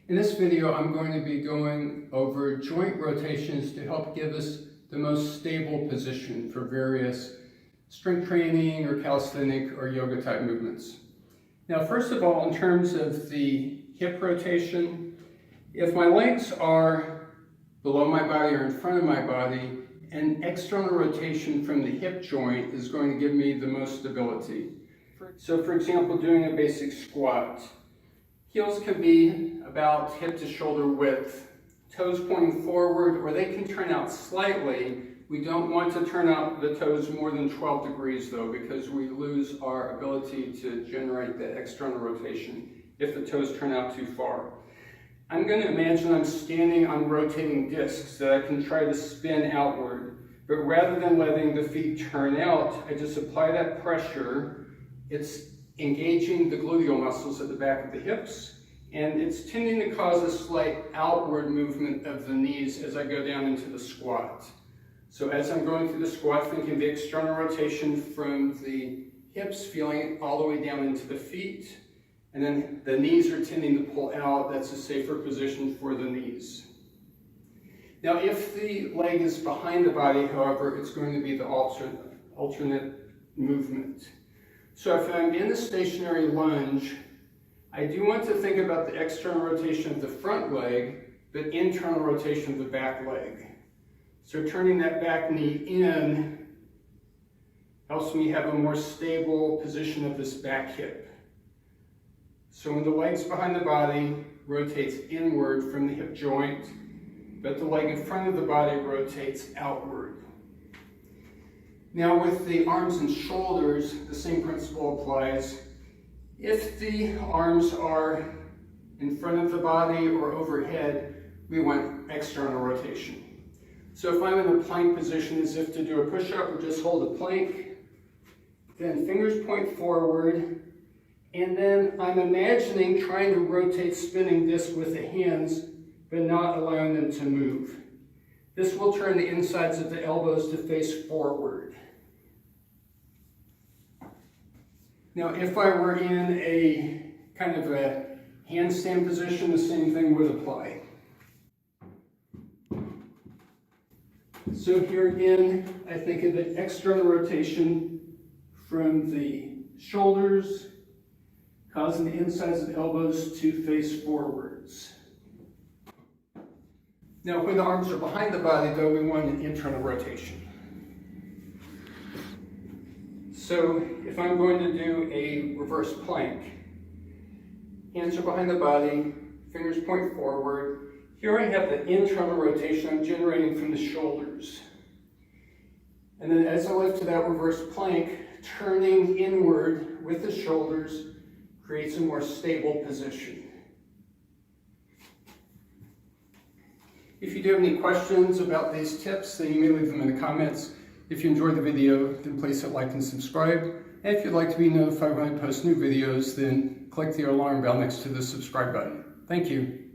In this video, I'm going to be going over joint rotations to help give us the most stable position for various strength training or calisthenic or yoga type movements. Now, first of all, in terms of the hip rotation, if my legs are below my body or in front of my body, an external rotation from the hip joint is going to give me the most stability. So for example, doing a basic squat, heels can be about hip to shoulder width, toes pointing forward, or they can turn out slightly. We don't want to turn out the toes more than 12 degrees though, because we lose our ability to generate that external rotation if the toes turn out too far. I'm going to imagine I'm standing on rotating discs that I can try to spin outward, but rather than letting the feet turn out, I just apply that pressure. It's engaging the gluteal muscles at the back of the hips, and it's tending to cause a slight outward movement of the knees as I go down into the squat. So as I'm going through the squat, thinking the external rotation from the hips, feeling it all the way down into the feet, and then the knees are tending to pull out. That's a safer position for the knees. Now, if the leg is behind the body, however, it's going to be the alternate movement. So if I'm in a stationary lunge, I do want to think about the external rotation of the front leg, but internal rotation of the back leg. So turning that back knee in helps me have a more stable position of this back hip. So when the leg's behind the body rotates inward from the hip joint, but the leg in front of the body rotates outward. Now with the arms and shoulders, the same principle applies. If the arms are in front of the body or overhead, we want external rotation. So if I'm in a plank position as if to do a push-up or just hold a plank, then fingers point forward, and then I'm imagining trying to rotate spinning disc with the hands, but not allowing them to move. This will turn the insides of the elbows to face forward. Now, if I were in a kind of a handstand position, the same thing would apply. So here again, I think of the external rotation from the shoulders, causing the insides of the elbows to face forwards. Now, when the arms are behind the body, though, we want an internal rotation. So if I'm going to do a reverse plank, hands are behind the body, fingers point forward. Here I have the internal rotation I'm generating from the shoulders. And then as I lift to that reverse plank, turning inward with the shoulders creates a more stable position. If you do have any questions about these tips, then you may leave them in the comments. If you enjoyed the video, then please hit like and subscribe. And if you'd like to be notified when I post new videos, then click the alarm bell next to the subscribe button. Thank you.